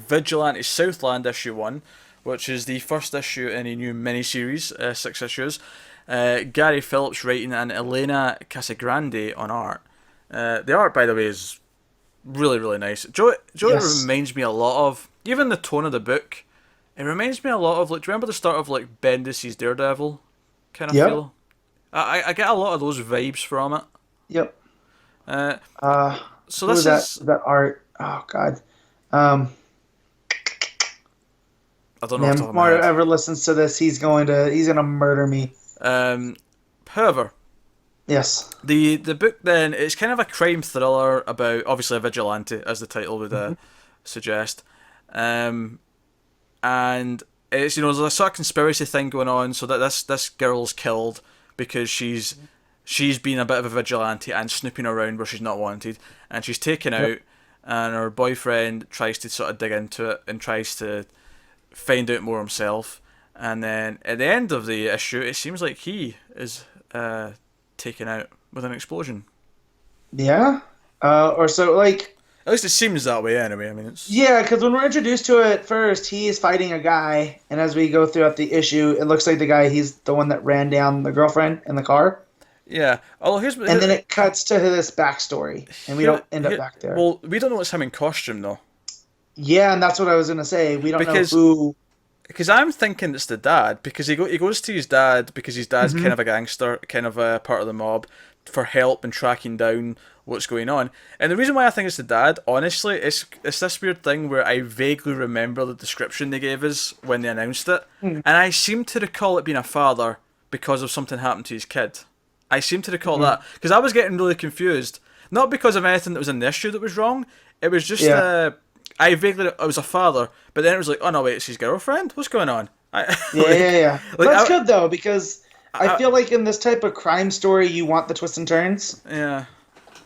Vigilante Southland issue 1, which is the first issue in a new miniseries, 6 issues. Gary Phillips writing and Elena Casagrande on art. The art, by the way, is really, really nice. It Yes. reminds me a lot of, even the tone of the book, it reminds me a lot of, like, do you remember the start of, like, Bendis's Daredevil kind of Yep. feel? I get a lot of those vibes from it. Yep. Uh, Uh, so who was this that? is, That art. Oh God. Um, I don't know off Man, the if top of my Mario head. ever listens to this, he's gonna murder me. Um, However, Yes. the book then, it's kind of a crime thriller about, obviously, a vigilante, as the title would Hmm. suggest. Um, and it's, there's a sort of conspiracy thing going on, so that this girl's killed because she's been a bit of a vigilante and snooping around where she's not wanted, and she's taken Yep. out, and her boyfriend tries to sort of dig into it and tries to find out more himself. And then at the end of the issue, it seems like he is taken out with an explosion. Yeah. Or so like At least it seems that way anyway. I mean, it's yeah, because when we're introduced to it first, he is fighting a guy, and as we go throughout the issue, it looks like the guy he's the one that ran down the girlfriend in the car, yeah. Although and then it cuts to this backstory, and we here, don't end up here back there. well, we don't know it's him in costume though, Yeah, and that's what I was gonna say. We don't know because who. I'm thinking it's the dad, because he goes to his dad because his dad's Hmm. kind of a gangster, kind of a part of the mob, for help and tracking down what's going on. And the reason why I think it's the dad, honestly, it's this weird thing where I vaguely remember the description they gave us when they announced it, and I seem to recall it being a father because of something happened to his kid. I seem to recall that because I was getting really confused, not because of anything that was in the issue that was wrong. It was just Yeah, I vaguely, it was a father, but then it was like, oh no, wait, it's his girlfriend. What's going on? yeah, yeah, yeah. Like That's good though because I I, feel like in this type of crime story, you want the twists and turns. yeah,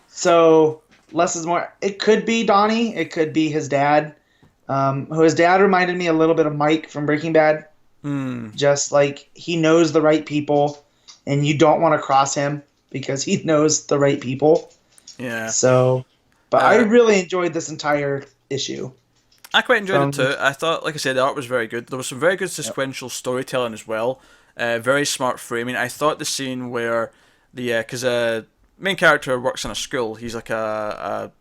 So less is more. It could be Donnie. It could be his dad. Who his dad reminded me a little bit of Mike from Breaking Bad. Just like he knows the right people, and you don't want to cross him because he knows the right people. yeah. So, but I Uh, really enjoyed this entire issue. I quite enjoyed it From too. I thought, like I said, the art was very good. There was some very good sequential storytelling as well. Very smart framing. I thought the scene where because main character works in a school. He's like a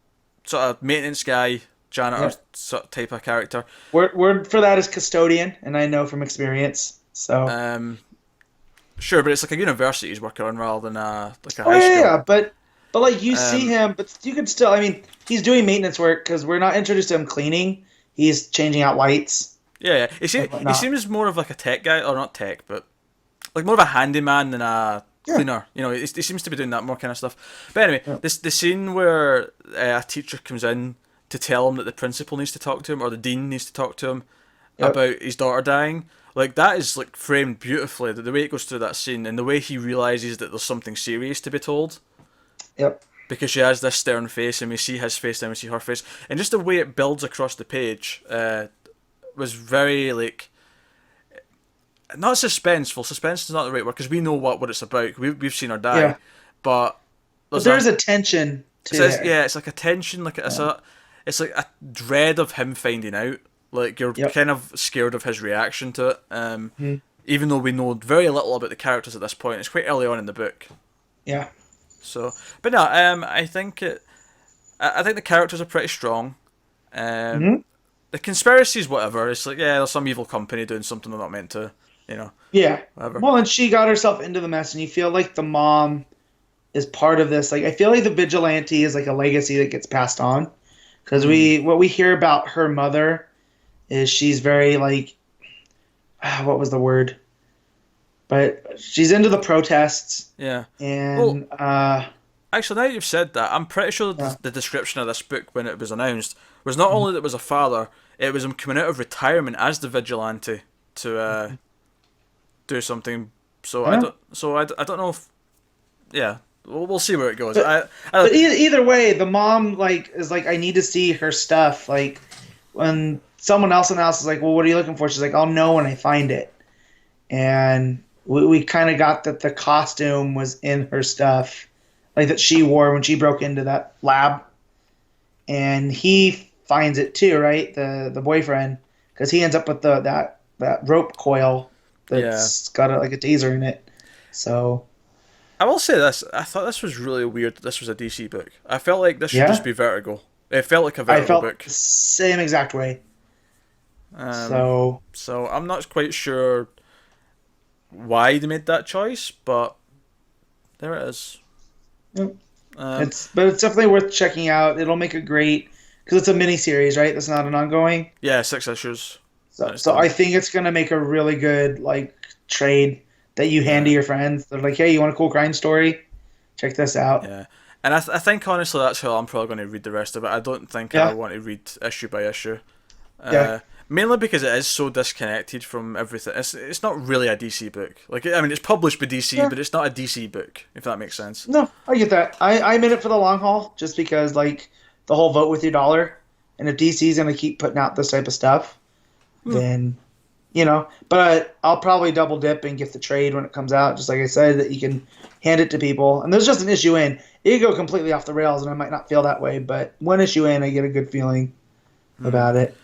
sort of maintenance guy, janitor yeah, sort of type of character. word for that is custodian, and I know from experience. So, Um, sure, but it's like a university he's working on rather than like a oh high yeah, yeah, school. yeah, but like you see Um, him, but you could still. I mean, he's doing maintenance work because we're not introduced to him cleaning. He's changing out lights yeah, yeah. and He whatnot. seems more of like a tech guy, or not tech, but like more of a handyman than a Yeah, cleaner. He seems to be doing that more kind of stuff. But anyway, yeah, the scene where a teacher comes in to tell him that the principal needs to talk to him, or the dean needs to talk to him yep, about his daughter dying. Like that is like framed beautifully. The way it goes through that scene and the way he realizes that there's something serious to be told, yep. because she has this stern face and we see his face and we see her face, and just the way it builds across the page was very like not suspenseful. Suspense is not the right word because we know what it's about. We've seen her die, Yeah, but but there's there's a a tension it to says there. yeah, it's like a tension, like it's like a dread of him finding out. Like you're Yep. kind of scared of his reaction to it. Mhm. Even though we know very little about the characters at this point, it's quite early on in the book. Yeah. So, but no, I think I think the characters are pretty strong. Um, Hmm. the conspiracies, whatever. It's like yeah, there's some evil company doing something they're not meant to. Yeah. Whatever. Well, and she got herself into the mess, and you feel like the mom is part of this. Like, I feel like the vigilante is like a legacy that gets passed on. Because Mm, what we hear about her mother is she's very like, what was the word? But she's into the protests, yeah. Well, and actually, now you've said that, I'm pretty sure yeah, the description of this book when it was announced was not only that it was a father, it was him coming out of retirement as the vigilante to do something. So yeah. I don't know if yeah. We'll see where it goes. But I either way, the mom like is like, I need to see her stuff. Like when someone else in the house is like, well, what are you looking for? She's like, I'll know when I find it. And we kind of got that the costume was in her stuff, like that she wore when she broke into that lab. And he finds it too, right? The boyfriend, because he ends up with that rope coil that's got like a taser in it. So I will say this: I thought this was really weird that this was a DC book. I felt like this should just yeah, be Vertigo. It felt like a I Vertigo felt book. the same exact way. Um, So so I'm not quite sure why they made that choice, but there it is. yep. Um, It's definitely worth checking out. It'll make a great because it's a mini series, right? That's not an ongoing. yeah, 6 issues. That's So done. I think it's gonna make a really good like trade that you hand to Yeah, your friends. They're like, hey, you want a cool crime story? Check this out. yeah. And I think honestly that's how I'm probably going to read the rest of it. I don't think I Yeah, want to read issue by issue. yeah, Mainly because it is so disconnected from everything. It's not really a DC book. Like I mean, it's published by DC, yeah. but it's not a DC book. If that makes sense. No, I get that. I'm in it for the long haul, just because like the whole vote with your dollar, and if DC's gonna keep putting out this type of stuff, then But I'll probably double dip and get the trade when it comes out, just like I said, that you can hand it to people. And there's just an issue in. It could go completely off the rails, and I might not feel that way, but one issue in, I get a good feeling about it.